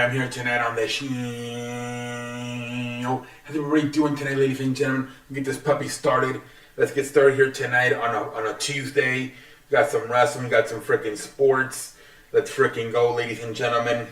I'm here tonight on the show. How's everybody doing tonight, ladies and gentlemen? We'll get this puppy started. Let's get started here tonight on a Tuesday. We got some wrestling, we got some freaking sports. Let's freaking go, ladies and gentlemen.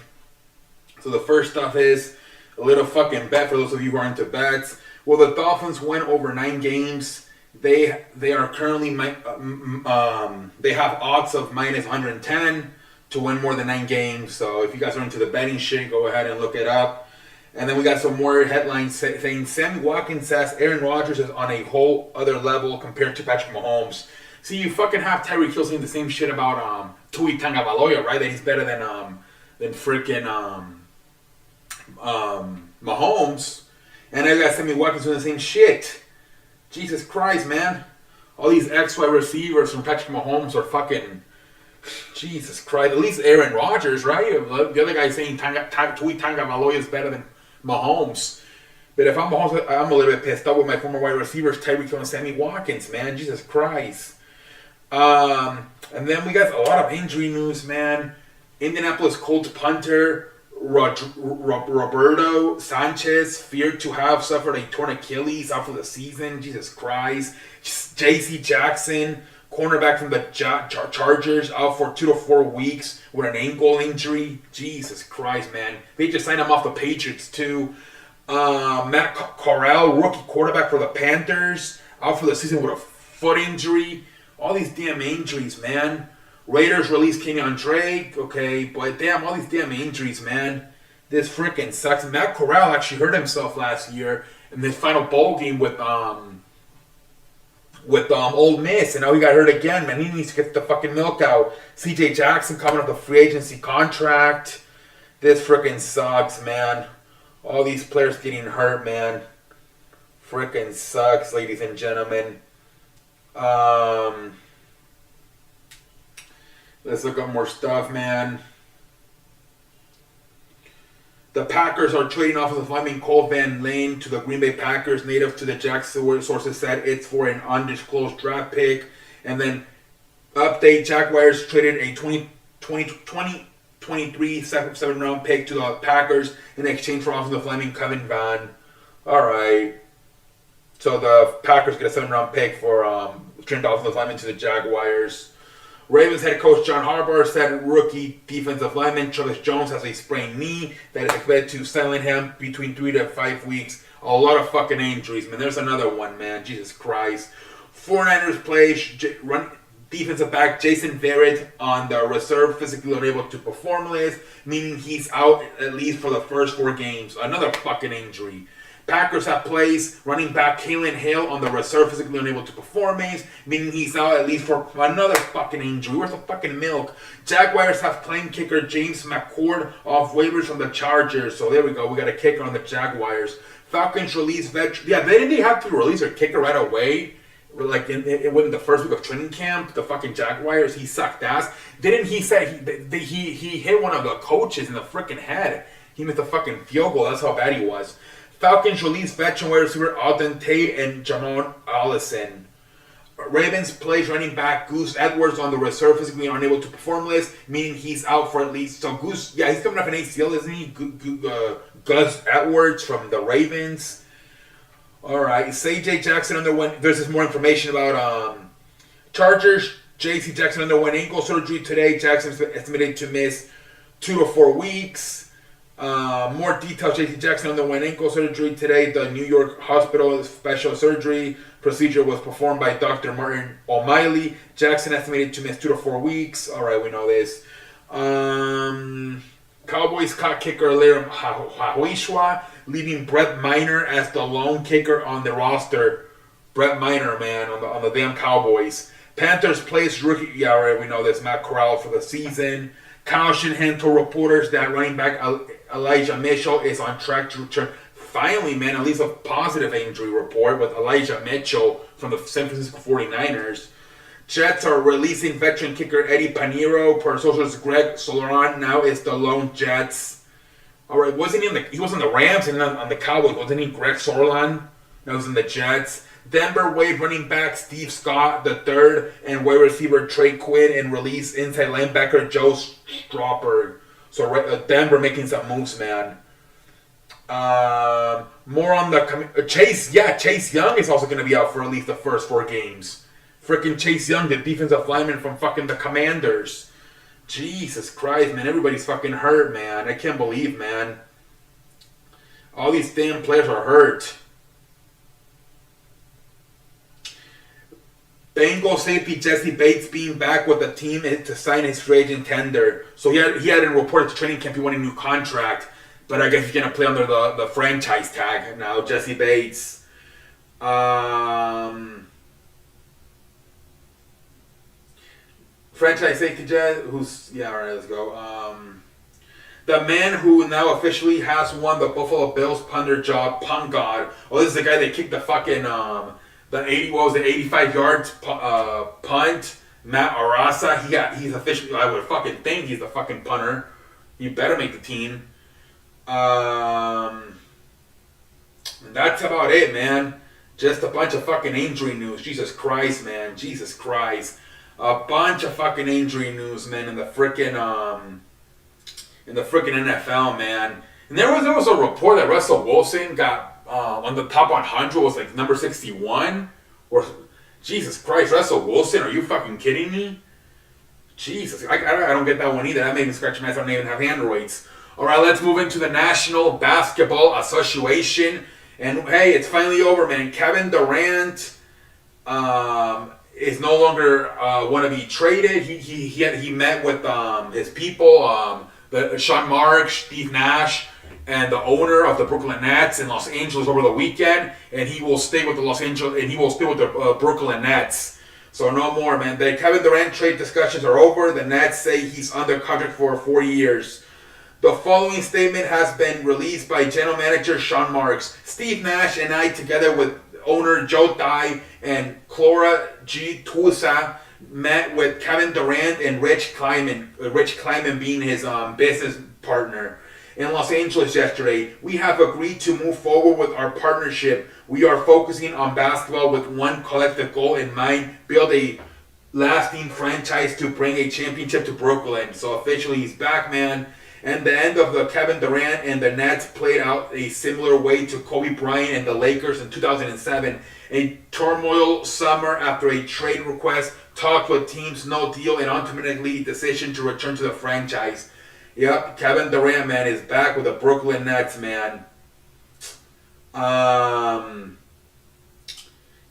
So the first stuff is a little fucking bet for those of you who are into bets. Well, the Dolphins win over 9 games. They are currently they have odds of minus 110 to win more than 9 games. So if you guys are into the betting shit, go ahead and look it up. And then we got some more headlines saying Sammy Watkins says Aaron Rodgers is on a whole other level compared to Patrick Mahomes. See, you fucking have Tyreek Hill saying the same shit about Tua Tagovailoa, right? That he's better than freaking Mahomes. And I got Sammy Watkins doing the same shit. Jesus Christ, man. All these XY receivers from Patrick Mahomes are fucking... Jesus Christ. At least Aaron Rodgers, right? The other guy saying Tua Tagovailoa is better than Mahomes. But if I'm Mahomes, I'm a little bit pissed off with my former wide receivers, Tyreek Hill and Sammy Watkins, man. Jesus Christ. And then we got a lot of injury news, man. Indianapolis Colts punter Roberto Sanchez feared to have suffered a torn Achilles out for the season. Jesus Christ. J.C. Jackson, cornerback from the Chargers, out for 2 to 4 weeks with an ankle injury. Jesus Christ, man. They just signed him off the Patriots, too. Matt Corral, rookie quarterback for the Panthers, out for the season with a foot injury. All these damn injuries, man. Raiders released Kenyon Drake, okay, but damn, all these damn injuries, man. This freaking sucks. Matt Corral actually hurt himself last year in the final bowl game with Ole Miss, and now he got hurt again, man. He needs to get the fucking milk out. C.J. Jackson coming off the free agency contract. This freaking sucks, man. All these players getting hurt, man. Freaking sucks, ladies and gentlemen. Let's look up more stuff, man. The Packers are trading offensive lineman Cole Van Lane to the Green Bay Packers, native to the Jacksonville. Sources said it's for an undisclosed draft pick. And then, update, Jaguars traded a 2023 7th-round pick to the Packers in exchange for offensive lineman Kevin Van. All right. So the Packers get a 7th-round pick for trading offensive lineman to the Jaguars. Ravens head coach John Harbaugh said rookie defensive lineman Travis Jones has a sprained knee that is expected to silence him between 3 to 5 weeks. A lot of fucking injuries, man. There's another one, man. Jesus Christ. 49ers play defensive back Jason Verrett on the reserve physically unable to perform list, meaning he's out at least for the first 4 games. Another fucking injury. Packers have placed running back Kalen Hill on the reserve physically unable to perform list, meaning he's out at least for another fucking injury. Where's the fucking milk? Jaguars have claimed kicker James McCord off waivers from the Chargers. So there we go. We got a kicker on the Jaguars. Falcons release veteran. Yeah, they didn't have to release their kicker right away. Like within the first week of training camp, the fucking Jaguars, he sucked ass. Didn't he say he hit one of the coaches in the freaking head? He missed a fucking field goal. That's how bad he was. Falcons release veteran wide receiver Alden Tate and Jamon Allison. Ravens plays running back Goose Edwards on the reserve physically unable to perform list, meaning he's out for at least... So Goose, yeah, he's coming off an ACL, isn't he? Gus Edwards from the Ravens. Alright, C.J. Jackson underwent... There's more information about Chargers. J.C. Jackson underwent ankle surgery today. Jackson's estimated to miss 2 to 4 weeks. More details. J.C. Jackson underwent ankle surgery today. The New York Hospital special surgery procedure was performed by Dr. Martin O'Malley. Jackson estimated to miss 2 to 4 weeks. All right, we know this. Cowboys caught kicker Liam Hahuishwa, leaving Brett Minor as the lone kicker on the roster. Brett Minor, man, on the damn Cowboys. Panthers placed rookie. Yeah, all right, we know this. Matt Corral for the season. Kyle Shanahan told reporters that running back Elijah Mitchell is on track to return. Finally, man, at least a positive injury report with Elijah Mitchell from the San Francisco 49ers. Jets are releasing veteran kicker Eddie Pinheiro. Per socials, Greg Soleron now is the lone Jets. All right, he was in the Rams and on the Cowboys. Wasn't he Greg Soleron? That was in the Jets. Denver waived running back Steve Scott III and wide receiver Trey Quinn and released inside linebacker Joe Strauberg. So Denver making some moves, man. More on the Chase. Yeah, Chase Young is also going to be out for at least the first 4 games. Freaking Chase Young, the defensive lineman from fucking the Commanders. Jesus Christ, man. Everybody's fucking hurt, man. I can't believe, man. All these damn players are hurt. Bengals safety Jesse Bates being back with the team to sign his free agent tender. So he hadn't reported to training camp he wanted a new contract. But I guess he's going to play under the franchise tag now, Jesse Bates. Franchise safety alright, let's go. The man who now officially has won the Buffalo Bills punter job, punt god. Oh, this is the guy that kicked the fucking, the 85 yards punt. Matt Arasa, he's officially, I would fucking think he's the fucking punter. He better make the team. That's about it, man. Just a bunch of fucking injury news. Jesus Christ, man. Jesus Christ. A bunch of fucking injury news, man, in the frickin' NFL, man. And there was a report that Russell Wilson got on the top 100 was like number 61. Or Jesus Christ, Russell Wilson? Are you fucking kidding me? Jesus, I don't get that one either. That made me scratch my ass. I don't even have androids. All right, let's move into the National Basketball Association. And hey, it's finally over, man. Kevin Durant is no longer want to be traded. He met with his people, Sean Marks, Steve Nash, and the owner of the Brooklyn Nets in Los Angeles over the weekend. And he will stay with the Brooklyn Nets. So no more, man. The Kevin Durant trade discussions are over. The Nets say he's under contract for 4 years. The following statement has been released by General Manager Sean Marks. Steve Nash and I, together with owner Joe Tsai and Clora G. Tusa, met with Kevin Durant and Rich Kleiman. Rich Kleiman being his business partner in Los Angeles yesterday. We have agreed to move forward with our partnership. We are focusing on basketball with one collective goal in mind: build a lasting franchise to bring a championship to Brooklyn. So officially he's back, man. And the end of the Kevin Durant and the Nets played out a similar way to Kobe Bryant and the Lakers in 2007. A turmoil summer after a trade request, talked with teams, no deal, and ultimately decision to return to the franchise. Yep, Kevin Durant, man, is back with the Brooklyn Nets, man.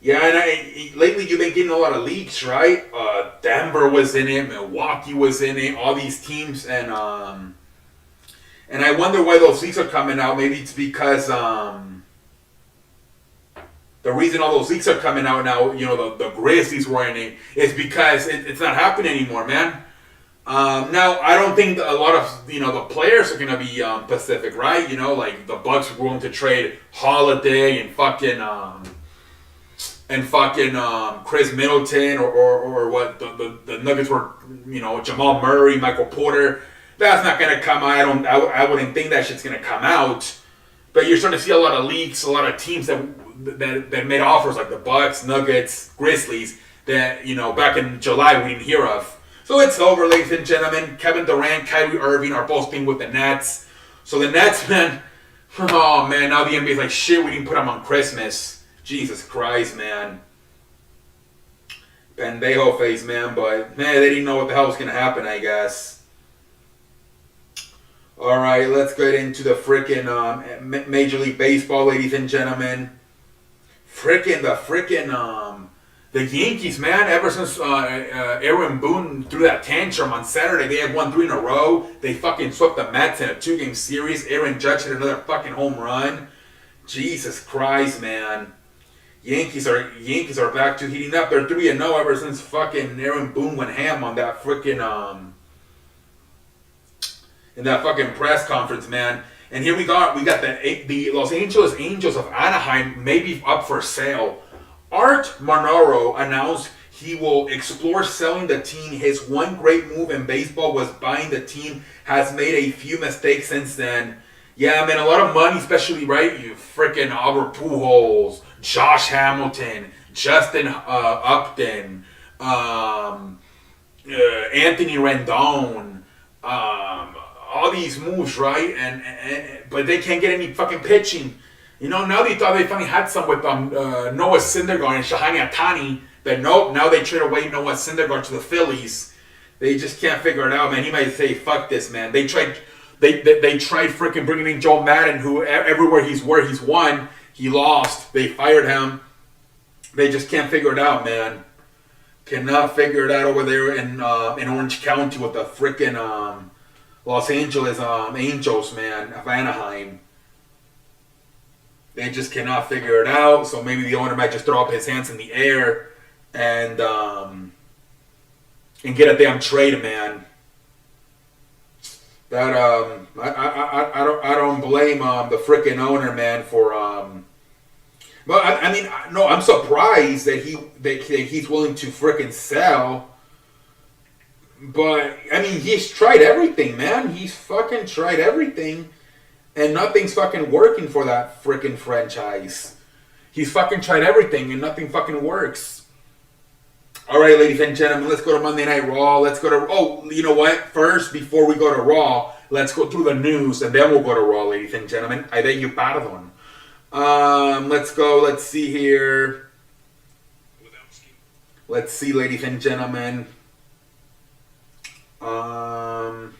Yeah, and lately you've been getting a lot of leaks, right? Denver was in it, Milwaukee was in it, all these teams, and I wonder why those leaks are coming out. Maybe it's because the reason all those leaks are coming out now, you know, the Grizzlies were in it, is because it's not happening anymore, man. Now, I don't think a lot of, you know, the players are going to be Pacific, right? You know, like the Bucks were willing to trade Holiday and fucking Chris Middleton or what the Nuggets were, you know, Jamal Murray, Michael Porter. That's not going to come out. I wouldn't think that shit's going to come out. But you're starting to see a lot of leaks, a lot of teams that made offers, like the Bucks, Nuggets, Grizzlies, that, you know, back in July we didn't hear of. So it's over, ladies and gentlemen. Kevin Durant, Kyrie Irving are both being with the Nets. So the Nets, man, oh man, now the NBA's like, shit, we didn't put them on Christmas. Jesus Christ, man. Pendejo face, man, but man, they didn't know what the hell was going to happen, I guess. Alright, let's get into the frickin' Major League Baseball, ladies and gentlemen. The Yankees, man, ever since Aaron Boone threw that tantrum on Saturday, they had won 3 in a row. They fucking swept the Mets in a 2-game series. Aaron Judge hit another fucking home run. Jesus Christ, man. Yankees are back to heating up. They're 3-0 ever since fucking Aaron Boone went ham on that frickin' in that fucking press conference, man. And here we got the Los Angeles Angels of Anaheim may be up for sale. Art Monaro announced he will explore selling the team. His one great move in baseball was buying the team. Has made a few mistakes since then. Yeah, man, a lot of money, especially, right? You freaking Albert Pujols, Josh Hamilton, Justin Upton, Anthony Rendon, all these moves, right? But they can't get any fucking pitching. You know, now they thought they finally had some with Noah Syndergaard and Shohei Ohtani, but nope, now they trade away Noah Syndergaard to the Phillies. They just can't figure it out, man. He might say, fuck this, man. They tried freaking bringing in Joe Madden, who everywhere he's won, he lost. They fired him. They just can't figure it out, man. Cannot figure it out over there in Orange County with the freaking Los Angeles Angels, man, of Anaheim. They just cannot figure it out. So maybe the owner might just throw up his hands in the air and get a damn trade, man. That I don't blame the freaking owner, man, for But I mean, no, I'm surprised that he's willing to freaking sell. But I mean, he's tried everything, man. He's fucking tried everything, and nothing's fucking working for that freaking franchise. He's fucking tried everything, and nothing fucking works. All right, ladies and gentlemen, let's go to Monday Night Raw. Let's go to... Oh, you know what? First, before we go to Raw, let's go through the news, and then we'll go to Raw, ladies and gentlemen. I beg you pardon. Let's go. Let's see here. Let's see, ladies and gentlemen. All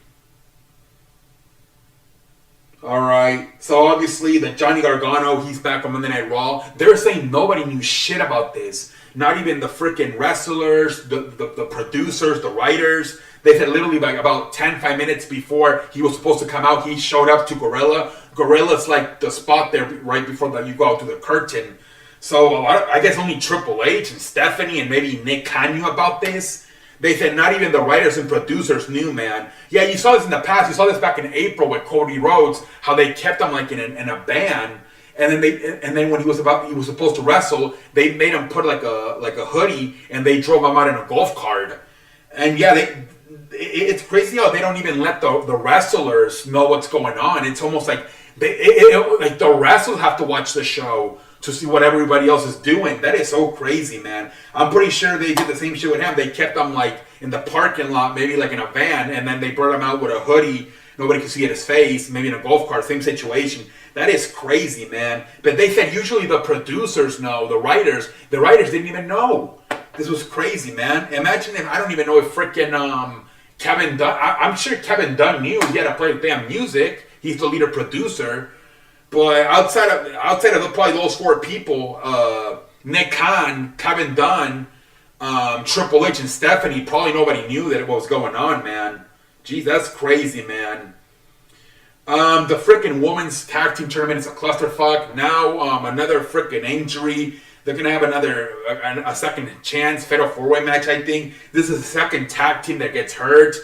right. So, obviously, the Johnny Gargano, he's back on Monday Night Raw. They're saying nobody knew shit about this. Not even the freaking wrestlers, the producers, the writers. They said literally like about 5 minutes before he was supposed to come out, he showed up to Gorilla. Gorilla's like the spot there right before that you go out to the curtain. So I guess only Triple H and Stephanie and maybe Nick Khan knew about this. They said not even the writers and producers knew, man. Yeah, you saw this in the past. You saw this back in April with Cody Rhodes, how they kept him like in a ban. And then when he was supposed to wrestle, they made him put like a hoodie and they drove him out in a golf cart. And yeah, it's crazy how they don't even let the wrestlers know what's going on. It's almost like like the wrestlers have to watch the show to see what everybody else is doing. That is so crazy, man. I'm pretty sure they did the same shit with him. They kept him like in the parking lot, maybe like in a van, and then they brought him out with a hoodie. Nobody could see his face, maybe in a golf cart, same situation. That is crazy, man. But they said usually the producers know, the writers didn't even know. This was crazy, man. Imagine if, I don't even know if freaking Kevin Dunn, I'm sure Kevin Dunn knew he had to play the damn music. He's the leader producer. But outside of probably those four people, Nick Khan, Kevin Dunn, Triple H, and Stephanie, probably nobody knew that what was going on, man. Jeez, that's crazy, man. The freaking women's tag team tournament is a clusterfuck. Now, another freaking injury. They're going to have a second chance, fatal four-way match, I think. This is the second tag team that gets hurt.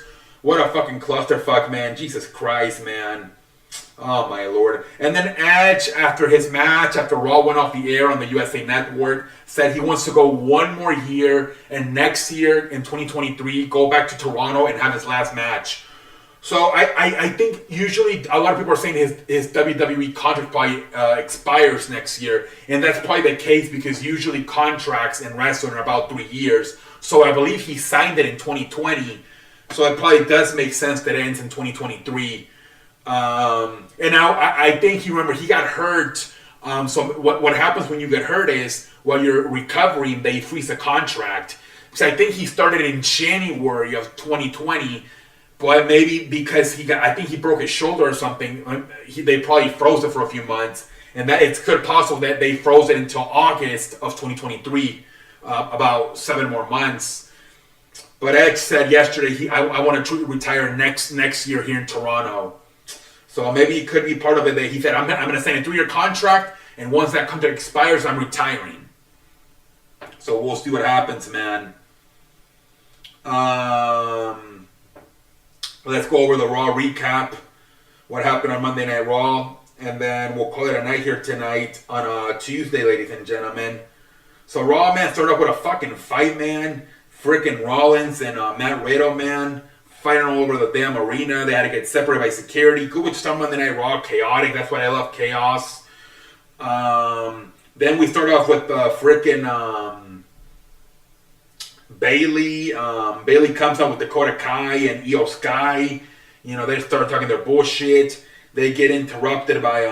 What a fucking clusterfuck, man. Jesus Christ, man. Oh, my Lord. And then Edge, after his match, after Raw went off the air on the USA Network, said he wants to go one more year, and next year, in 2023, go back to Toronto and have his last match. So I think usually a lot of people are saying his WWE contract probably expires next year. And that's probably the case because usually contracts in wrestling are about 3 years. So I believe he signed it in 2020. So it probably does make sense that it ends in 2023. And now I think he got hurt. So what happens when you get hurt is while you're recovering, they freeze the contract. So I think he started in January of 2020. But maybe because I think he broke his shoulder or something, they probably froze it for a few months. And that it's good possible that they froze it until August of 2023, about 7 more months. But Edge said yesterday, I want to retire next year here in Toronto. So maybe it could be part of it that he said, I'm going to sign a 3-year contract, and once that contract expires, I'm retiring. So we'll see what happens, man. Let's go over the Raw recap, what happened on Monday Night Raw, and then we'll call it a night here tonight on Tuesday, ladies and gentlemen. So Raw, man, started off with a fucking fight, man. Freaking Rollins and Matt Riddle, man, fighting all over the damn arena. They had to get separated by security. Good stuff Monday Night Raw, chaotic. That's why I love chaos. Then we start off with freaking Bailey. Bailey comes out with Dakota Kai and Io Sky. You know, they start talking their bullshit. They get interrupted by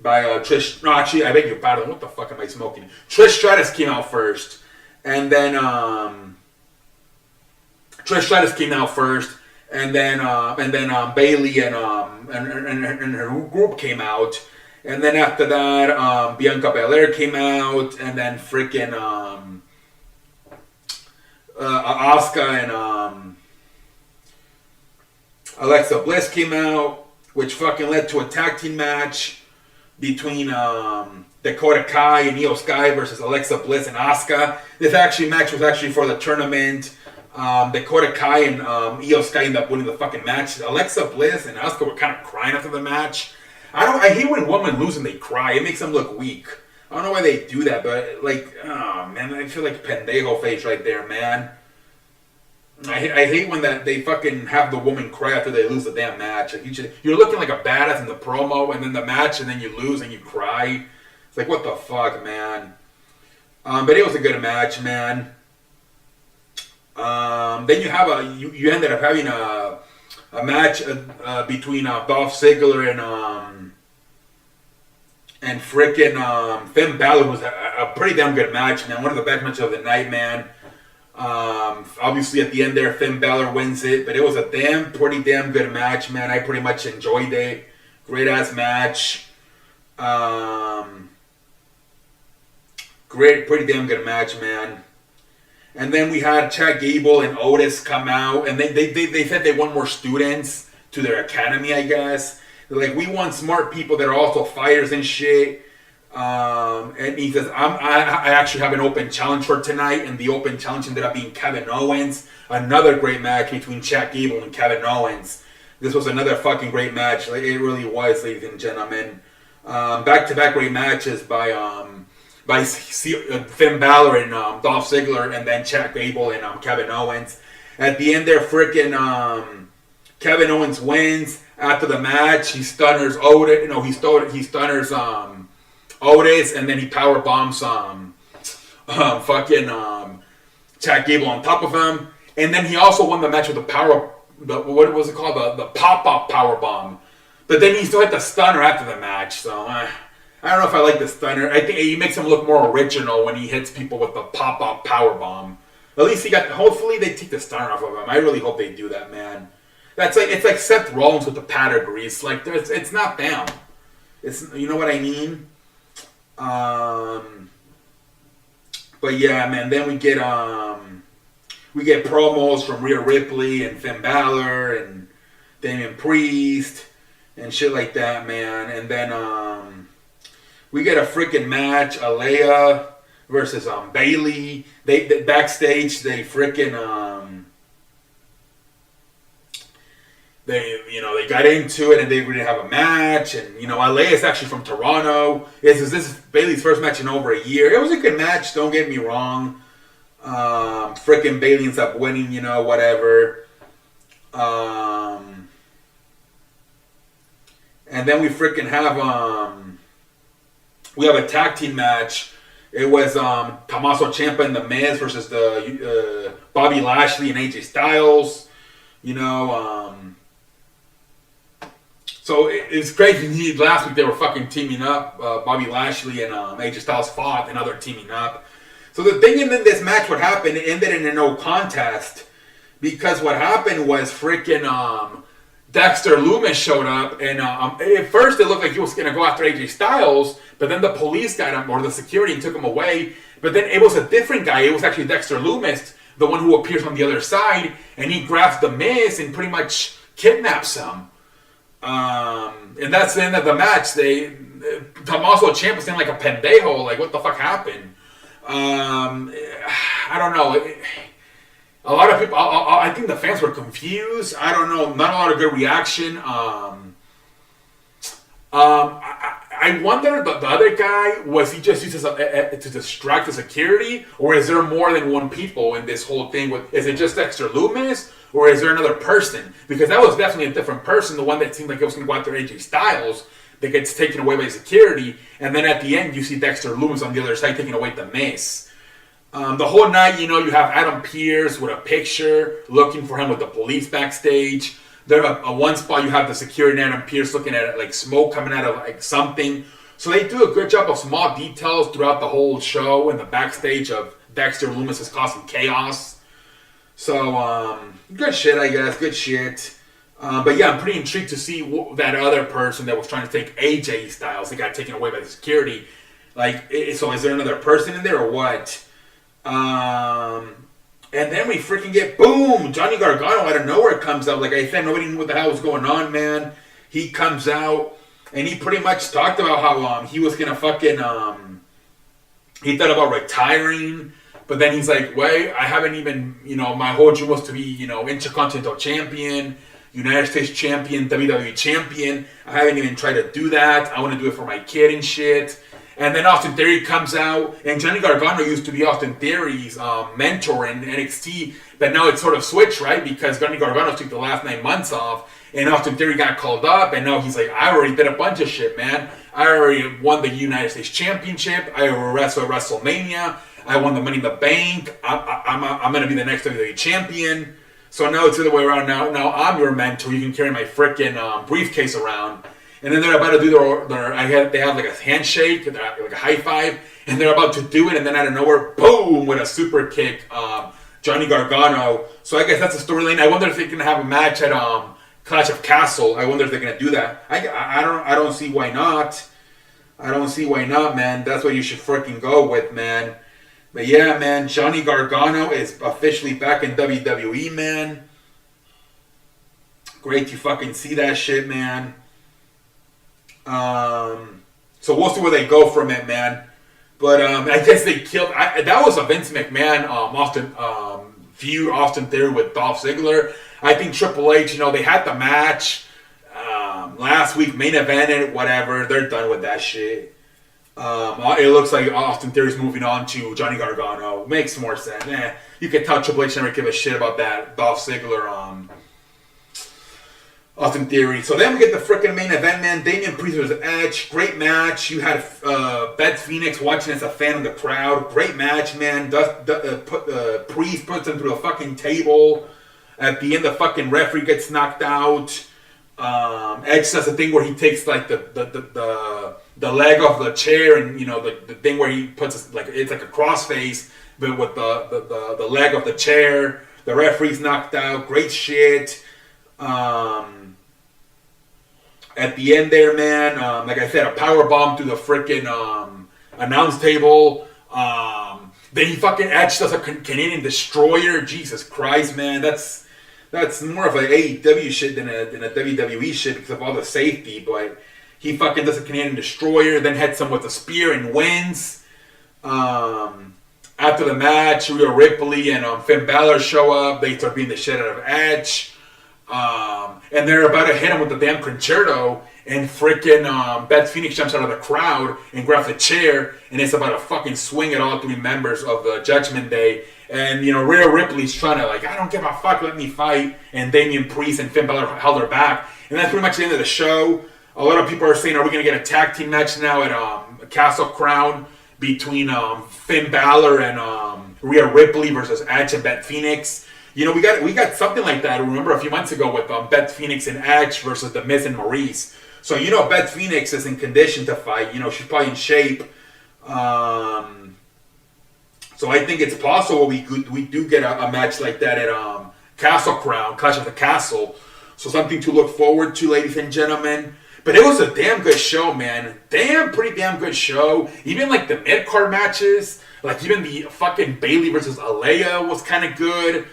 Trish. No, actually, I beg your pardon. What the fuck am I smoking? Trish Stratus came out first, and then Trish Stratus came out first, and then Bailey and her group came out, and then after that, Bianca Belair came out, and then freaking Asuka and Alexa Bliss came out, which fucking led to a tag team match between Dakota Kai and Io Sky versus Alexa Bliss and Asuka. This match was actually for the tournament. Dakota Kai and Io Sky ended up winning the fucking match. Alexa Bliss and Asuka were kind of crying after the match. I hate when women lose and they cry. It makes them look weak. I don't know why they do that, but like, oh man, I feel like pendejo face right there, man. I hate when they fucking have the woman cry after they lose the damn match. Like you're looking like a badass in the promo, and then the match, and then you lose and you cry. It's like, what the fuck, man. But it was a good match, man. Then you ended up having a match between Dolph Ziggler and frickin' Finn Balor. Was a pretty damn good match, man. One of the best matches of the night, man. Obviously at the end there, Finn Balor wins it, but it was a pretty damn good match, man. I pretty much enjoyed it. Great ass match. Pretty damn good match, man. And then we had Chad Gable and Otis come out, and they said they want more students to their academy, I guess. They're like, we want smart people that are also fighters and shit. And he says, I actually have an open challenge for tonight, and the open challenge ended up being Kevin Owens. Another great match between Chad Gable and Kevin Owens. This was another fucking great match. Like, it really was, ladies and gentlemen. Back-to-back great matches by Finn Balor and Dolph Ziggler, and then Chad Gable and Kevin Owens. At the end there, frickin' Kevin Owens wins. After the match, he stunners Otis. He stunners Otis, and then he power bombs Chad Gable on top of him. And then he also won the match with what was it called? The pop-up power bomb. But then he still had the stunner after the match. So I don't know if I like the stunner. I think he makes him look more original when he hits people with the pop-up power bomb. At least hopefully they take the stunner off of him. I really hope they do that, man. It's like Seth Rollins with the powder grease. Like it's not them. It's, you know what I mean? But yeah, man. Then we get promos from Rhea Ripley and Finn Balor and Damian Priest and shit like that, man. And then we get a freaking match, Aliyah versus Bailey. They backstage, they freaking they got into it and they didn't have a match. And Aliyah is actually from Toronto. This is Bailey's first match in over a year. It was a good match, don't get me wrong. Freaking Bailey ends up winning, whatever. And then we freaking have a tag team match. It was Tommaso Ciampa and The Miz versus the Bobby Lashley and AJ Styles. So it's crazy. Last week they were fucking teaming up. Bobby Lashley and AJ Styles fought, and now they're teaming up. So the thing in this match, what happened, it ended in a no contest. Because what happened was freaking Dexter Lumis showed up, and at first it looked like he was going to go after AJ Styles, but then the police got him, or the security, and took him away. But then it was a different guy. It was actually Dexter Lumis, the one who appears on the other side, and he grabs The Miz and pretty much kidnaps him. And that's the end of the match. Tommaso Ciampa seemed like a pendejo. Like, what the fuck happened? I don't know. A lot of people, I think the fans were confused. I don't know. Not a lot of good reaction. I wonder, the other guy, was he just used to distract the security? Or is there more than one people in this whole thing? Is it just Dexter Lumis? Or is there another person? Because that was definitely a different person. The one that seemed like it was going to go after AJ Styles, that gets taken away by security. And then at the end, you see Dexter Lumis on the other side taking away The Miz. The whole night, you have Adam Pearce with a picture looking for him with the police backstage. There, at one spot, you have the security and Adam Pearce looking at it like smoke coming out of like something. So they do a good job of small details throughout the whole show and the backstage of Dexter Lumis is causing chaos. So, good shit, I guess. Good shit. But yeah, I'm pretty intrigued to see that other person that was trying to take AJ Styles. They got taken away by the security. Like, so is there another person in there or what? And then we freaking get, boom, Johnny Gargano out of nowhere comes out. Like I said, nobody knew what the hell was going on, man. He comes out, and he pretty much talked about how he was going to fucking, he thought about retiring. But then he's like, wait, I haven't even, my whole dream was to be, Intercontinental Champion, United States Champion, WWE Champion. I haven't even tried to do that. I want to do it for my kid and shit. And then Austin Theory comes out, and Johnny Gargano used to be Austin Theory's mentor in NXT, but now it's sort of switched, right? Because Johnny Gargano took the last 9 months off, and Austin Theory got called up, and now he's like, I already did a bunch of shit, man. I already won the United States Championship. I wrestled at WrestleMania. I won the Money in the Bank. I'm going to be the next WWE Champion. So now it's the other way around. Now I'm your mentor. You can carry my freaking briefcase around. And then they're about to do they have like a handshake, like a high five, and they're about to do it, and then out of nowhere, boom, with a super kick, Johnny Gargano. So I guess that's the storyline. I wonder if they're gonna have a match at Clash of Castle. I wonder if they're gonna do that. I don't see why not. I don't see why not, man. That's what you should freaking go with, man. But yeah, man, Johnny Gargano is officially back in WWE, man. Great to fucking see that shit, man. So we'll see where they go from it, man. But I guess they killed. That was a Vince McMahon feud, Austin Theory with Dolph Ziggler. I think Triple H, they had the match last week, main evented, whatever. They're done with that shit. It looks like Austin Theory's moving on to Johnny Gargano. Makes more sense. You can tell Triple H never give a shit about that Dolph Ziggler Austin Theory. So then we get the freaking main event, man. Damian Priest versus Edge. Great match. You had Beth Phoenix watching as a fan of the crowd. Great match, man. Priest puts him through a fucking table. At the end, the fucking referee gets knocked out. Edge does a thing where he takes like the leg off the chair, and the thing where he puts it's like a crossface, but with the leg of the chair. The referee's knocked out. Great shit. At the end there, man, like I said, a power bomb through the freaking announce table. Then he fucking Edge does a Canadian Destroyer. Jesus Christ, man, that's more of a AEW shit than a WWE shit because of all the safety. But he fucking does a Canadian Destroyer, then hits him with a spear and wins. After the match, Rhea Ripley and Finn Balor show up. They start beating the shit out of Edge. And they're about to hit him with the damn concerto, and freaking Beth Phoenix jumps out of the crowd and grabs a chair, and it's about to fucking swing at all 3 members of the Judgment Day. And Rhea Ripley's trying to I don't give a fuck, let me fight. And Damian Priest and Finn Balor held her back, and that's pretty much the end of the show. A lot of people are saying, are we gonna get a tag team match now at Castle Crown between Finn Balor and Rhea Ripley versus Edge and Beth Phoenix? We got something like that. Remember a few months ago with Beth Phoenix and Edge versus The Miz and Maurice. So Beth Phoenix is in condition to fight. She's probably in shape. So I think it's possible we do get a match like that at Castle Crown, Clash of the Castle. So something to look forward to, ladies and gentlemen. But it was a damn good show, man. Pretty damn good show. Even like the mid-card matches, like even the fucking Bayley versus Aliyah was kind of good.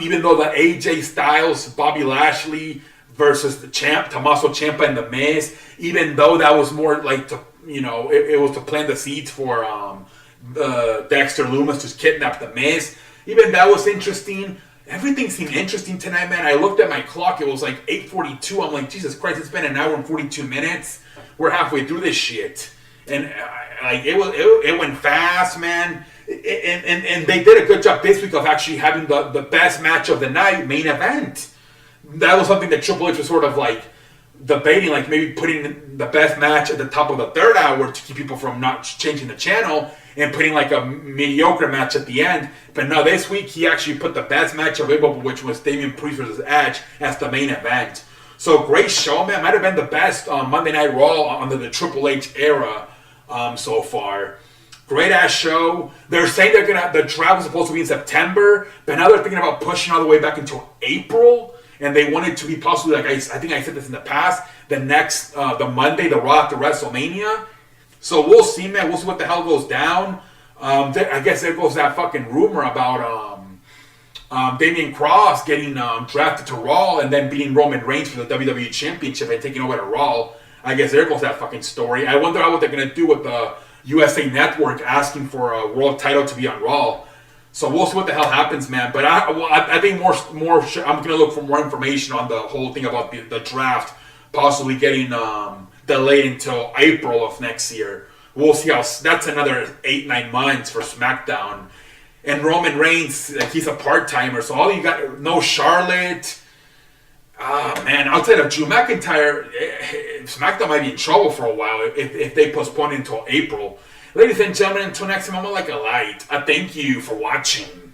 Even though the AJ Styles, Bobby Lashley versus the champ, Tommaso Ciampa and The Miz, even though that was more like it was to plant the seeds for Dexter Lumis to kidnap The Miz. Even that was interesting. Everything seemed interesting tonight, man. I looked at my clock. It was like 8:42. I'm like, Jesus Christ, it's been an hour and 42 minutes. We're halfway through this shit. And it went fast, man. And they did a good job this week of actually having the best match of the night, main event. That was something that Triple H was sort of like debating like maybe putting the best match at the top of the third hour to keep people from not changing the channel and putting like a mediocre match at the end. But no, this week he actually put the best match available, which was Damian Priest versus Edge, as the main event. So great show, man. Might have been the best Monday Night Raw under the Triple H era so far. Great ass show. They're saying the draft was supposed to be in September, but now they're thinking about pushing all the way back into April. And they want it to be possibly, like I think I said this in the past, the the Monday, the Raw after WrestleMania. So we'll see, man. We'll see what the hell goes down. I guess there goes that fucking rumor about Damian Cross getting drafted to Raw and then beating Roman Reigns for the WWE Championship and taking over to Raw. I guess there goes that fucking story. I wonder what they're going to do with the USA Network asking for a world title to be on Raw. So we'll see what the hell happens, man. But I think more. I'm gonna look for more information on the whole thing about the draft possibly getting delayed until April of next year. We'll see how that's another 8-9 months for SmackDown. And Roman Reigns, like, he's a part timer, so all you got no Charlotte. Man, outside of Drew McIntyre, SmackDown might be in trouble for a while if they postpone it until April. Ladies and gentlemen, until next time, I'm like a light. I thank you for watching.